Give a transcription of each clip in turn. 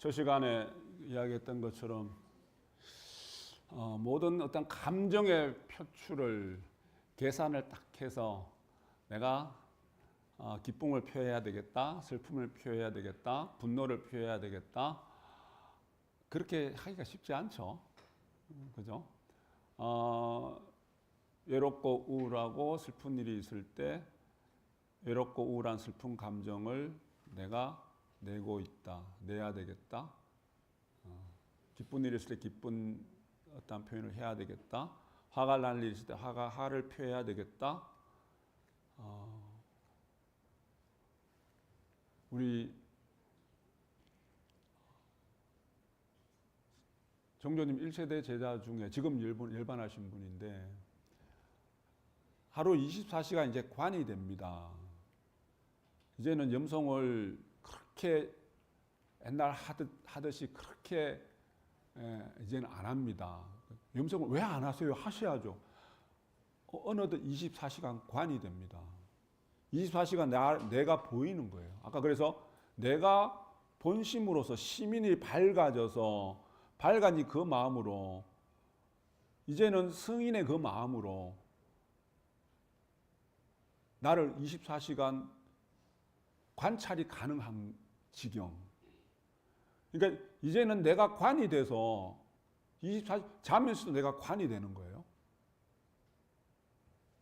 저 시간에 이야기했던 것처럼 모든 어떤 감정의 표출을 계산을 딱 해서 내가 기쁨을 표해야 되겠다, 슬픔을 표해야 되겠다, 분노를 표해야 되겠다. 그렇게 하기가 쉽지 않죠. 그죠? 외롭고 우울하고 슬픈 일이 있을 때 외롭고 우울한 슬픈 감정을 내가 내고 있다, 내야 되겠다. 기쁜 일이 있을 때 기쁜 어떤 표현을 해야 되겠다. 화가 날 일이 있을 때 화를 표해야 되겠다. 우리 정조님 1세대 제자 중에 지금 열반하신 분인데 하루 24시간 이제 관이 됩니다. 이제는 염송을 그렇게 옛날 하듯이 그렇게 이제는 안 합니다. 염송을 왜 안 하세요? 하셔야죠. 어느덧 24시간 관이 됩니다. 24시간 내가 보이는 거예요. 아까 그래서 내가 본심으로서 시민이 밝아져서 밝아진 그 마음으로 이제는 성인의 그 마음으로 나를 24시간 관찰이 가능한 지경. 그러니까 이제는 내가 관이 돼서 24시간 자면서도 내가 관이 되는 거예요.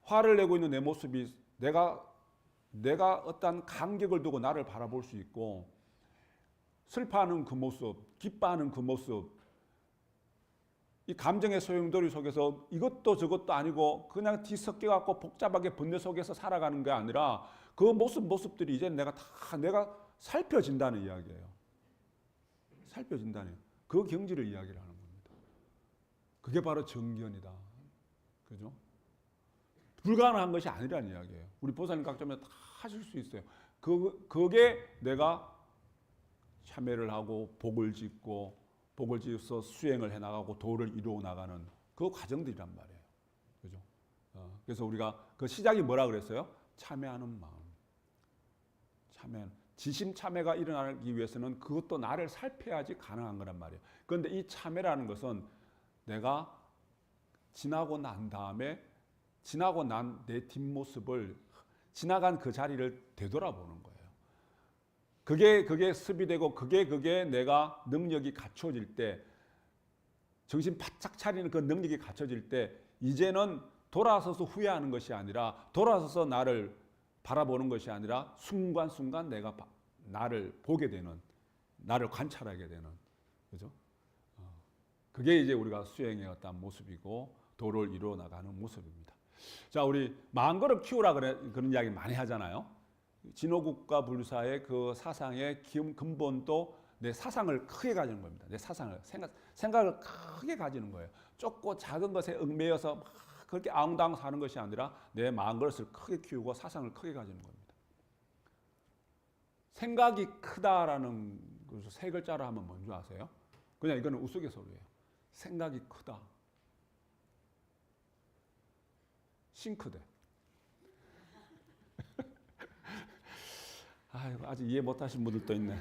화를 내고 있는 내 모습이 내가 어떤 간격을 두고 나를 바라볼 수 있고 슬퍼하는 그 모습, 기뻐하는 그 모습, 이 감정의 소용돌이 속에서 이것도 저것도 아니고 그냥 뒤섞여갖고 복잡하게 번뇌 속에서 살아가는 게 아니라 그 모습들이 이제 내가 살펴진다는 이야기예요. 살펴진다는 그 경지를 이야기를 하는 겁니다. 그게 바로 정견이다. 그죠? 불가능한 것이 아니라는 이야기예요. 우리 보살님 각점에 다 하실 수 있어요. 그게 내가 참회를 하고 복을 지어서 수행을 해나가고 도를 이루어 나가는 그 과정들이란 말이에요. 그죠? 그래서 우리가 그 시작이 뭐라 그랬어요? 참회하는 마음. 지심 참회가 일어나기 위해서는 그것도 나를 살펴야지 가능한 거란 말이에요. 그런데 이 참회라는 것은 내가 지나고 난 다음에 지나고 난 내 뒷모습을 지나간 그 자리를 되돌아보는 거예요. 그게 습이되고 그게 내가 능력이 갖춰질 때 정신 바짝 차리는 그 능력이 갖춰질 때 이제는 돌아서서 후회하는 것이 아니라 돌아서서 나를 바라보는 것이 아니라 순간순간 내가 나를 보게 되는 나를 관찰하게 되는 그죠? 그게 이제 우리가 수행의 어떤 모습이고 도를 이루어 나가는 모습입니다. 자, 우리 마음걸음 키우라 그런 이야기 많이 하잖아요. 진호국가 불사의 그 사상의 근본도 내 사상을 크게 가지는 겁니다. 내 사상을 생각을 크게 가지는 거예요. 좁고 작은 것에 얽매여서 막 그렇게 아웅다웅 사는 것이 아니라 내 마음걸음을 크게 키우고 사상을 크게 가지는 겁니다. 생각이 크다라는 것을 세 글자로 하면 뭔지 아세요? 그냥 이거는 우스갯소리예요. 생각이 크다. 싱크대. 아이고, 아직 이해 못하신 분들도 있네.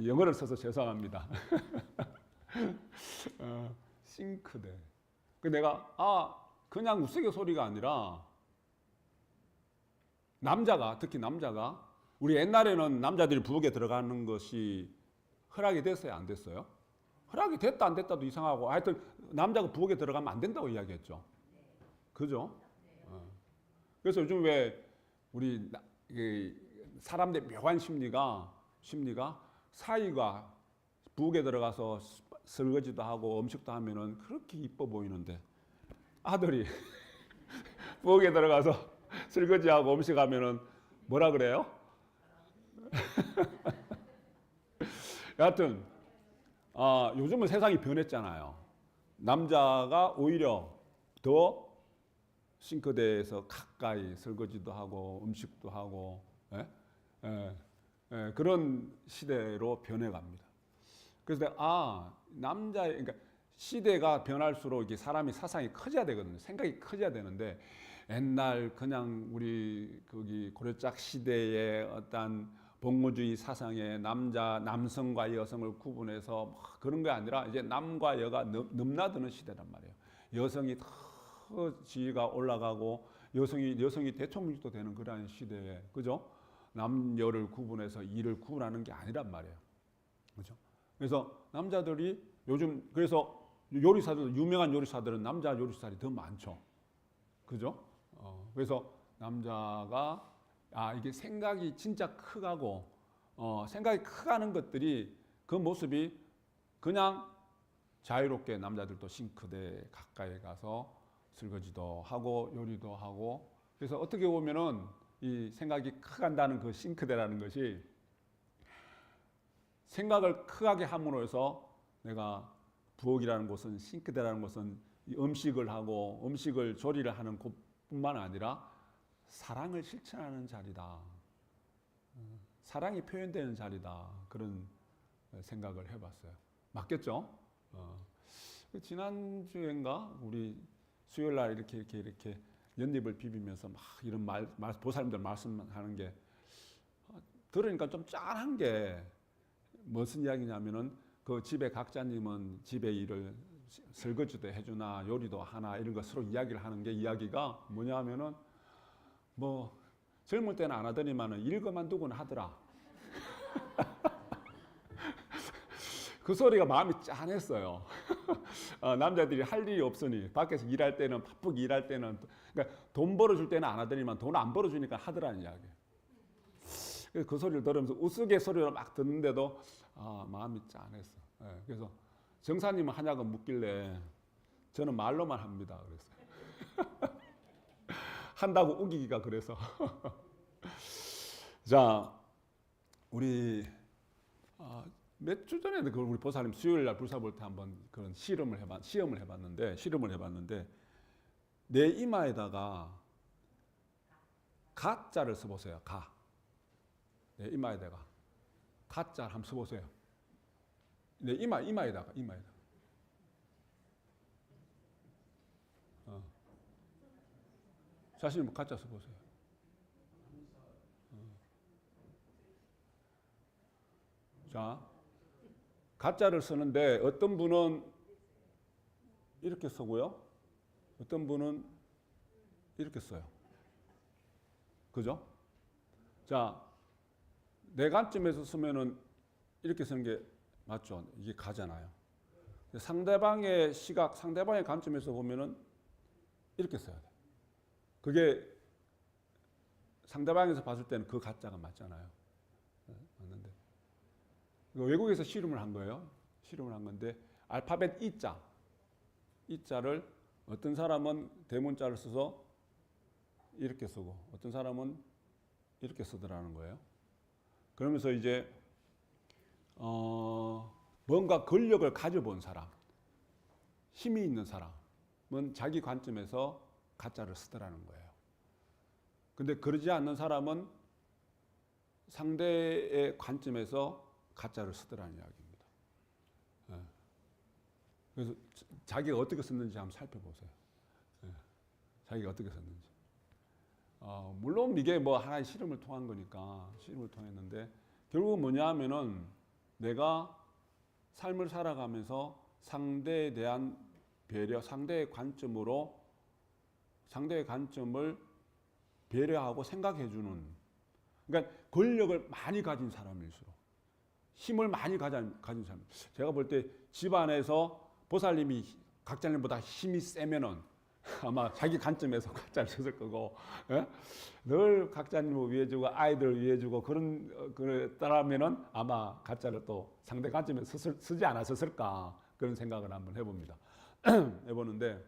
영어를 써서 죄송합니다. 싱크대. 내가 그냥 우스갯소리가 아니라 특히 남자가 우리 옛날에는 남자들이 부엌에 들어가는 것이 허락이 됐어요, 안 됐어요? 허락이 됐다 안 됐다도 이상하고 하여튼 남자가 부엌에 들어가면 안 된다고 이야기했죠. 그죠? 그래서 요즘 왜 우리 사람들의 묘한 심리가 사위가 부엌에 들어가서 설거지도 하고 음식도 하면은 그렇게 이뻐 보이는데 아들이 부엌에 들어가서 설거지하고 음식하면은 뭐라 그래요? 여하튼 요즘은 세상이 변했잖아요. 남자가 오히려 더 싱크대에서 가까이 설거지도 하고 음식도 하고 그런 시대로 변해갑니다. 그래서 그러니까 시대가 변할수록 이게 사람이 사상이 커져야 되거든요. 생각이 커져야 되는데 옛날 그냥 우리 거기 고려짝 시대의 어떤 복무주의 사상에 남성과 여성을 구분해서 막 그런 게 아니라 이제 남과 여가 넘나드는 시대란 말이에요. 여성이 더 지위가 올라가고 여성이 대통령도 되는 그런 시대에, 그죠? 남녀를 구분해서 일을 구분하는 게 아니란 말이에요. 그죠? 그래서 남자들이 요즘, 그래서 요리사들, 유명한 요리사들은 남자 요리사들이 더 많죠. 그죠? 그래서 남자가, 이게 생각이 진짜 크가고, 생각이 크가는 것들이, 그 모습이 그냥 자유롭게 남자들도 싱크대 가까이 가서 설거지도 하고 요리도 하고, 그래서 어떻게 보면은 이 생각이 크간다는 그 싱크대라는 것이 생각을 크게 함으로 해서, 내가 부엌이라는 곳은, 싱크대라는 곳은 음식을 하고 음식을 조리를 하는 곳뿐만 아니라 사랑을 실천하는 자리다. 사랑이 표현되는 자리다. 그런 생각을 해봤어요. 맞겠죠? 지난주엔가 우리 수요일 날 이렇게 연잎을 비비면서 막 이런 보살님들 말씀하는 게 들으니까 좀 짠한 게 무슨 이야기냐면은, 그 집에 각자님은 집에 일을 설거지도 해주나 요리도 하나 이런 거 서로 이야기를 하는 게, 이야기가 뭐냐면은 뭐 젊을 때는 안 하더니만은 일 그만두고는 하더라. 그 소리가 마음이 짠했어요. 남자들이 할 일이 없으니 밖에서 일할 때는, 바쁘게 일할 때는, 그러니까 돈 벌어줄 때는 안 하더니만 돈 안 벌어주니까 하더라는 이야기. 그래서 그 소리를 들으면서 우스갯소리를 막 듣는데도 마음이 짠했어. 그래서 정사님은 하냐고 묻길래 저는 말로만 합니다. 그랬어요. 한다고 우기기가 그래서. 자, 우리 몇 주 전에도 우리 보살님 수요일 날 불사 볼 때 한번 그런 시험을 해봤는데 내 이마에다가 가자를 써보세요. 가. 내 이마에다가 가자를 한번 써보세요. 내 이마에다가. 자신이 뭐 가짜 써보세요. 자, 가짜를 쓰는데 어떤 분은 이렇게 쓰고요. 어떤 분은 이렇게 써요. 그죠? 자, 내 관점에서 쓰면은 이렇게 쓰는 게 맞죠? 이게 가잖아요. 상대방의 시각, 상대방의 관점에서 보면은 이렇게 써야 돼. 그게 상대방에서 봤을 때는 그 가짜가 맞잖아요. 맞는데. 외국에서 실험을 한 거예요. 실험을 한 건데 알파벳 이자를 어떤 사람은 대문자를 써서 이렇게 쓰고 어떤 사람은 이렇게 쓰더라는 거예요. 그러면서 이제 뭔가 권력을 가져본 사람, 힘이 있는 사람은 자기 관점에서 가짜를 쓰더라는 거예요. 근데 그러지 않는 사람은 상대의 관점에서 가짜를 쓰더라는 이야기입니다. 그래서 자기가 어떻게 썼는지 한번 살펴보세요. 자기가 어떻게 썼는지. 물론 이게 뭐 하나의 실험을 통한 거니까 실험을 통했는데 결국은 뭐냐 하면은 내가 삶을 살아가면서 상대에 대한 배려, 상대의 관점을 배려하고 생각해주는, 그러니까 권력을 많이 가진 사람일수록, 힘을 많이 가진 사람. 제가 볼 때 집안에서 보살님이 각자님보다 힘이 세면은 아마 자기 관점에서 각자를 썼을 거고, 늘 각자님을 위해주고 아이들을 위해주고 그랬다면은 아마 가짜를 또 상대 관점에서 쓰지 않았을까, 그런 생각을 한번 해봅니다. 해보는데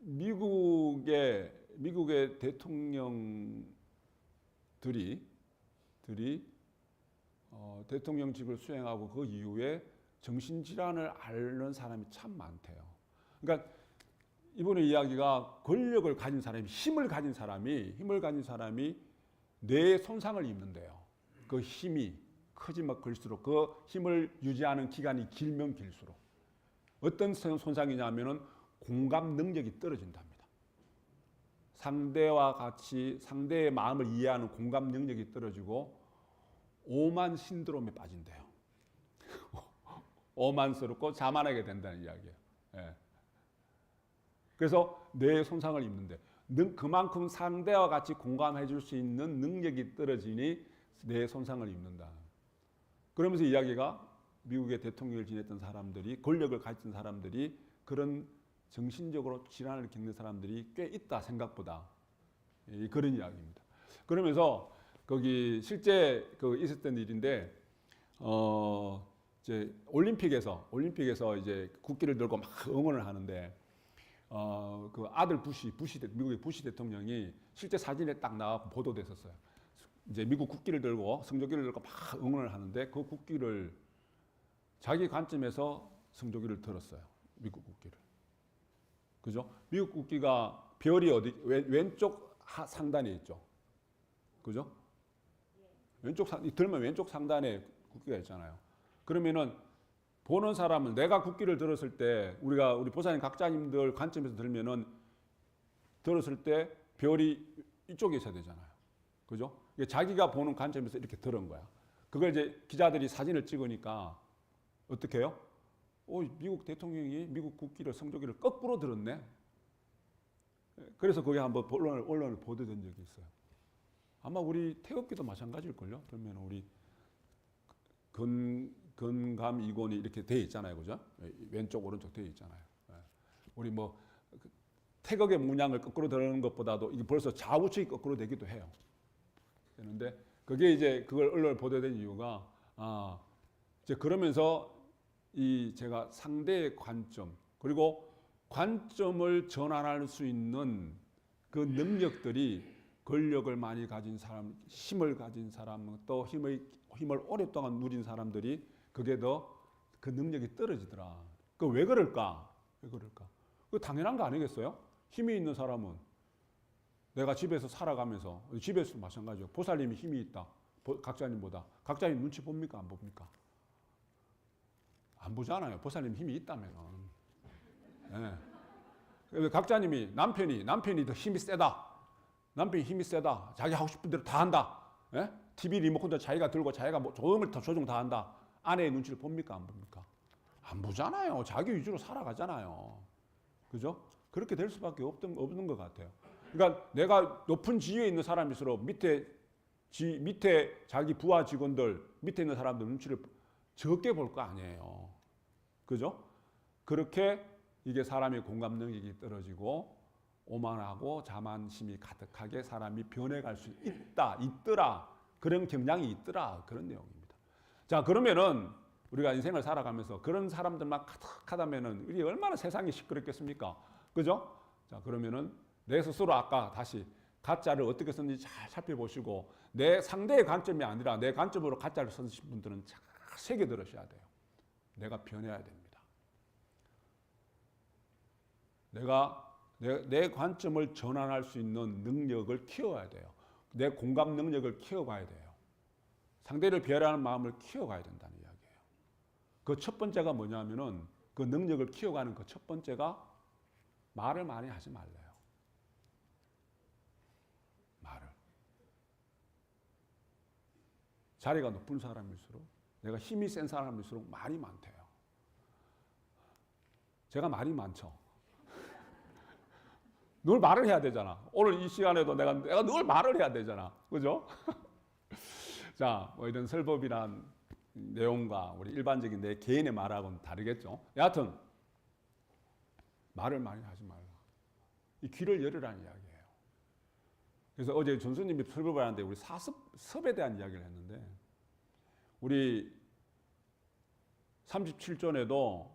미국의 대통령들이 대통령직을 수행하고 그 이후에 정신질환을 앓는 사람이 참 많대요. 그러니까 이분의 이야기가 권력을 가진 사람이, 힘을 가진 사람이 뇌에 손상을 입는데요. 그 힘이 크지만 클수록, 그 힘을 유지하는 기간이 길면 길수록 어떤 손상이냐면은 공감 능력이 떨어진답니다. 상대와 같이 상대의 마음을 이해하는 공감 능력이 떨어지고 오만 신드롬에 빠진대요. 오만스럽고 자만하게 된다는 이야기예요. 예. 그래서 뇌의 손상을 입는데 그만큼 상대와 같이 공감해 줄 수 있는 능력이 떨어지니 뇌의 손상을 입는다. 그러면서 이야기가 미국의 대통령을 지냈던 사람들이, 권력을 가진 사람들이, 그런 정신적으로 질환을 겪는 사람들이 꽤 있다, 생각보다. 그런 이야기입니다. 그러면서 거기 실제 있었던 일인데, 이제 올림픽에서 이제 국기를 들고 막 응원을 하는데, 그 아들 미국의 부시 대통령이 실제 사진에 딱 나와 보도됐었어요. 이제 미국 국기를 들고, 성조기를 들고 막 응원을 하는데, 그 국기를 자기 관점에서 성조기를 들었어요. 미국 국기를. 그죠? 미국 국기가 별이 왼쪽 상단에 있죠. 그죠? 들면 왼쪽 상단에 국기가 있잖아요. 그러면은 보는 사람은, 내가 국기를 들었을 때, 우리 보살님 각자님들 관점에서 들었을 때 별이 이쪽에 있어야 되잖아요. 그죠? 자기가 보는 관점에서 이렇게 들은 거야. 그걸 이제 기자들이 사진을 찍으니까 어떻게 해요? 미국 대통령이 미국 국기를, 성조기를 거꾸로 들었네. 그래서 거기 한번 언론을 보도된 적이 있어요. 아마 우리 태극기도 마찬가지일걸요. 그러면 우리 건감 이권이 이렇게 돼 있잖아요. 그죠? 왼쪽 오른쪽 돼 있잖아요. 우리 뭐 태극의 문양을 거꾸로 드는 것보다도 이게 벌써 좌우측이 거꾸로 되기도 해요. 그런데 그게 이제 그걸 언론에 보도된 이유가, 이제 그러면서 제가 상대의 관점, 그리고 관점을 전환할 수 있는 그 능력들이, 권력을 많이 가진 사람, 힘을 가진 사람, 또 힘을 오랫동안 누린 사람들이 그게 더 그 능력이 떨어지더라. 그 왜 그럴까? 그 당연한 거 아니겠어요? 힘이 있는 사람은, 내가 집에서 살아가면서, 집에서 마찬가지죠. 보살님이 힘이 있다. 각자님보다. 각자님 눈치 봅니까? 안 봅니까? 안 보잖아요. 보살님 힘이 있다면. 네. 각자님이 남편이 더 힘이 세다. 남편이 힘이 세다. 자기 하고 싶은 대로 다 한다. 예? TV 리모컨도 자기가 들고 자기가 뭐 조정 다 한다. 아내의 눈치를 봅니까? 안 봅니까? 안 보잖아요. 자기 위주로 살아가잖아요. 그죠? 그렇게 될 수밖에 없는 것 같아요. 그러니까 내가 높은 지위에 있는 사람일수록 밑에 자기 부하 직원들, 밑에 있는 사람들 눈치를 적게 볼 거 아니에요. 그죠? 그렇게 이게 사람의 공감 능력이 떨어지고 오만하고 자만심이 가득하게 사람이 변해갈 수 있더라. 그런 경향이 있더라. 그런 내용입니다. 자, 그러면은 우리가 인생을 살아가면서 그런 사람들만 가득하다면은 우리 얼마나 세상이 시끄럽겠습니까? 그죠? 자, 그러면은 내 스스로 아까 다시 가짜를 어떻게 썼는지 잘 살펴보시고, 내 상대의 관점이 아니라 내 관점으로 가짜를 쓰신 분들은 잘 새겨 들으셔야 돼요. 내가 변해야 됩니다. 내 관점을 전환할 수 있는 능력을 키워야 돼요. 내 공감 능력을 키워가야 돼요. 상대를 배려하는 마음을 키워가야 된다는 이야기예요. 그 첫 번째가 뭐냐면은, 그 능력을 키워가는 그 첫 번째가 말을 많이 하지 말래요. 말을. 자리가 높은 사람일수록, 내가 힘이 센 사람일수록 말이 많대요. 제가 말이 많죠. 늘 말을 해야 되잖아. 오늘 이 시간에도 내가 늘 말을 해야 되잖아. 그죠? 자, 뭐 이런 설법이란 내용과 우리 일반적인 내 개인의 말하고는 다르겠죠. 여하튼 말을 많이 하지 말라. 이 귀를 열으라는 이야기예요. 그래서 어제 전수님이 설법을 하는데 우리 사섭에 대한 이야기를 했는데, 우리 37전에도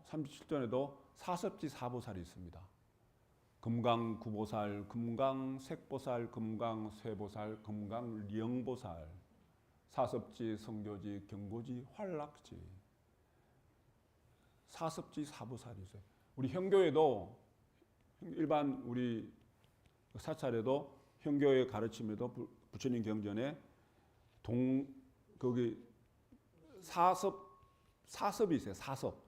사섭지 사보살이 있습니다. 금강구보살, 금강색보살, 금강쇠보살, 금강리영보살, 사섭지, 성교지, 경고지, 활락지, 사섭지 사보살이 있어요. 우리 형교에도, 일반 우리 사찰에도, 형교의 가르침에도, 부처님 경전에 거기 사섭이 있어요.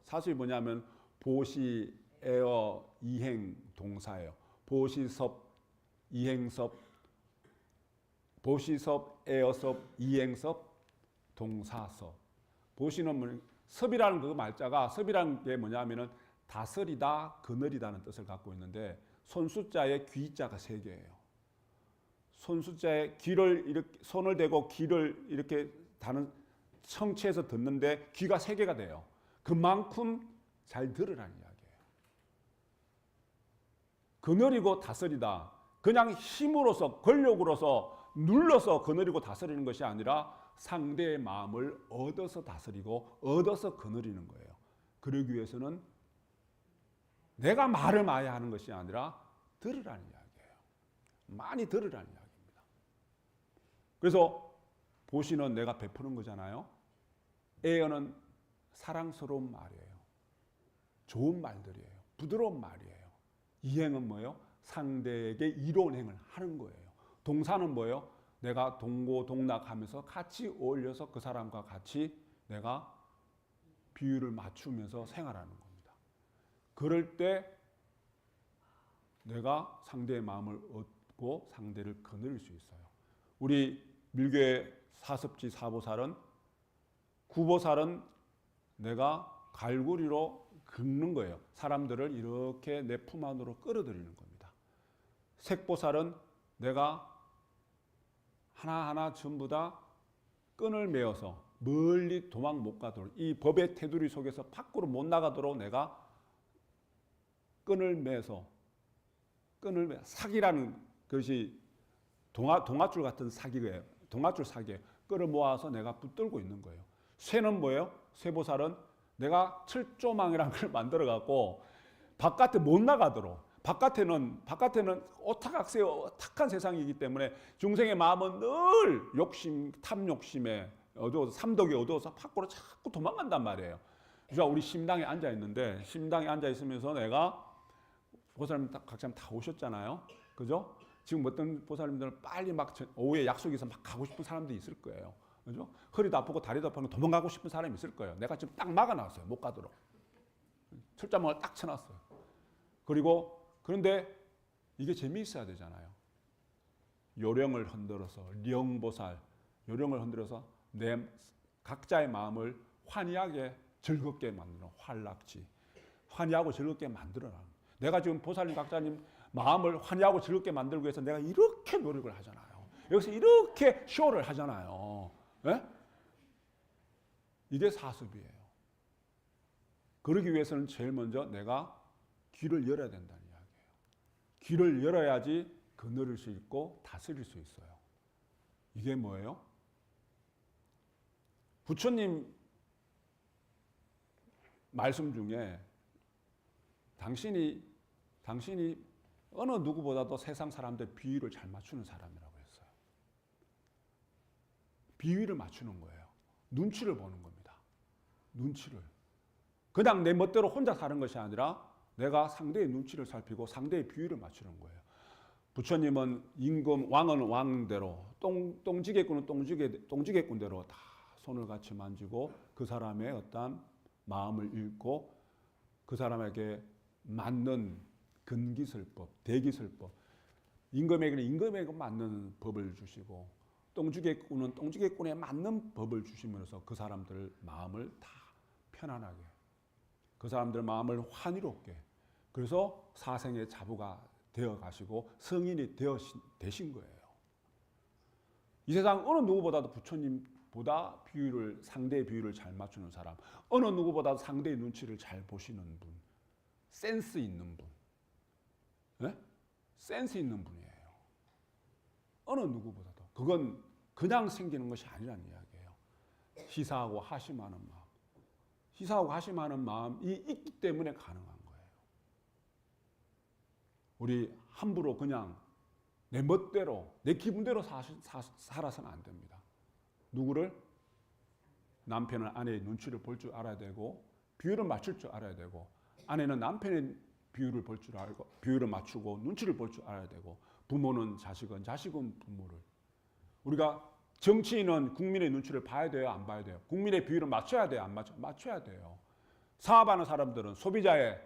사섭이 뭐냐면 보시, 애어, 이행, 동사예요. 보시, 섭, 이행섭, 보시섭, 애어섭, 이행섭, 동사섭. 보시는 섭이라는 그 말자가 섭이라는 게 뭐냐면은 다스리다, 그늘이다는 뜻을 갖고 있는데 손숫자에 귀자가 3개예요. 손숫자에 귀를 이렇게 손을 대고 귀를 이렇게 다는 성체에서 듣는데 귀가 3개가 돼요. 그만큼 잘 들으라는 이야기예요. 그늘이고 다스리다. 그냥 힘으로서 권력으로서 눌러서 그늘이고 다스리는 것이 아니라 상대의 마음을 얻어서 다스리고 얻어서 거느리는 거예요. 그러기 위해서는 내가 말을 많이 하는 것이 아니라 들으라는 이야기예요. 많이 들으라는 이야기입니다. 그래서 보시는 내가 베푸는 거잖아요. 애어는 사랑스러운 말이에요. 좋은 말들이에요. 부드러운 말이에요. 이행은 뭐예요? 상대에게 이로운 행을 하는 거예요. 동사는 뭐예요? 내가 동고동락하면서 같이 어울려서 그 사람과 같이 내가 비율을 맞추면서 생활하는 겁니다. 그럴 때 내가 상대의 마음을 얻고 상대를 거느릴 수 있어요. 우리 밀교의 사섭지 사보살은 구보살은 내가 갈고리로 긁는 거예요. 사람들을 이렇게 내 품 안으로 끌어들이는 겁니다. 색보살은 내가 하나하나 전부 다 끈을 메어서 멀리 도망 못 가도록 이 법의 테두리 속에서 밖으로 못 나가도록 내가 끈을 매서 사기라는 것이 동아줄 같은 사기예요. 동아줄 사기예요. 끈을 모아서 내가 붙들고 있는 거예요. 쇠는 뭐예요? 쇠보살은 내가 철조망이라는 걸 만들어 갖고 바깥에 못 나가도록 바깥에는 오탁악세 오탁한 세상이기 때문에 중생의 마음은 늘 욕심, 탐욕심에 어두워서 삼독이 어두워서 밖으로 자꾸 도망간단 말이에요. 그래서 우리 심당에 앉아 있는데 심당에 앉아 있으면서 내가 보살님 각자 다 오셨잖아요. 그죠? 지금 어떤 보살님들은 빨리 막 오후에 약속이 있어서 막 가고 싶은 사람들이 있을 거예요. 그죠? 허리도 아프고 다리도 아프고 도망가고 싶은 사람이 있을 거예요. 내가 지금 딱 막아놨어요. 못 가도록. 철자망을 딱 쳐놨어요. 그런데 이게 재미있어야 되잖아요. 요령을 흔들어서 령보살 요령을 흔들어서 내 각자의 마음을 환희하게 즐겁게 만드는 활락지 환희하고 즐겁게 만들어라. 내가 지금 보살님 각자님 마음을 환희하고 즐겁게 만들기 위해서 내가 이렇게 노력을 하잖아요. 여기서 이렇게 쇼를 하잖아요. 네? 이게 사습이에요. 그러기 위해서는 제일 먼저 내가 귀를 열어야 된다는 이야기예요. 귀를 열어야지 거느릴 수 있고 다스릴 수 있어요. 이게 뭐예요? 부처님 말씀 중에 당신이 어느 누구보다도 세상 사람들 비위를 잘 맞추는 사람이라고 했어요. 비위를 맞추는 거예요. 눈치를 보는 겁니다. 눈치를. 그냥 내 멋대로 혼자 사는 것이 아니라 내가 상대의 눈치를 살피고 상대의 비위를 맞추는 거예요. 부처님은 임금, 왕은 왕대로, 똥지게꾼은 똥지게꾼대로 다 손을 같이 만지고 그 사람의 어떤 마음을 읽고 그 사람에게 맞는 근기설법, 대기설법, 임금에게는 임금에게 맞는 법을 주시고 똥지게꾼은 똥지게꾼에 맞는 법을 주시면서 그 사람들 마음을 다 편안하게 그 사람들 마음을 환희롭게 그래서 사생의 자부가 되어 가시고 성인이 되신 거예요. 이 세상 어느 누구보다도 부처님보다 상대의 비율을 잘 맞추는 사람, 어느 누구보다도 상대의 눈치를 잘 보시는 분, 센스 있는 분, 네? 센스 있는 분이에요. 어느 누구보다도. 그건 그냥 생기는 것이 아니라는 이야기예요. 시사하고 하심하는 마음. 시사하고 하심하는 마음이 있기 때문에 가능한 거예요. 우리 함부로 그냥 내 멋대로 내 기분대로 살아서는 안 됩니다. 누구를? 남편은 아내의 눈치를 볼 줄 알아야 되고 비율을 맞출 줄 알아야 되고 아내는 남편의 비율을 볼 줄 알고 비율을 맞추고 눈치를 볼 줄 알아야 되고 부모는 자식은 부모를 우리가 정치인은 국민의 눈치를 봐야 돼요, 안 봐야 돼요? 국민의 비율을 맞춰야 돼요, 안 맞춰야 돼요. 사업하는 사람들은 소비자의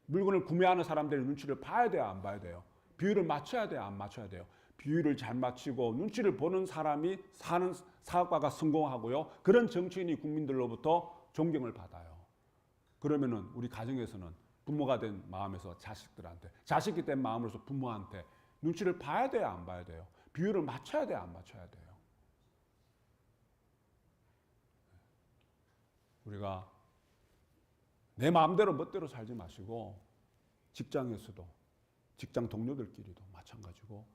물건을 구매하는 사람들의 눈치를 봐야 돼요, 안 봐야 돼요? 비율을 맞춰야 돼요, 안 맞춰야 돼요? 비율을 잘 맞추고 눈치를 보는 사람이 사는 사업가가 성공하고요. 그런 정치인이 국민들로부터 존경을 받아요. 그러면은 우리 가정에서는 부모가 된 마음에서 자식들한테, 자식이 된 마음으로서 부모한테 눈치를 봐야 돼요, 안 봐야 돼요? 비율을 맞춰야 돼요, 안 맞춰야 돼요? 우리가 내 마음대로 멋대로 살지 마시고 직장에서도 직장 동료들끼리도 마찬가지고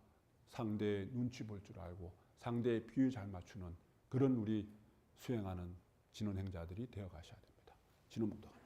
상대의 눈치 볼 줄 알고 상대의 비율 잘 맞추는 그런 우리 수행하는 진원행자들이 되어 가셔야 됩니다. 진원 묵도합니다.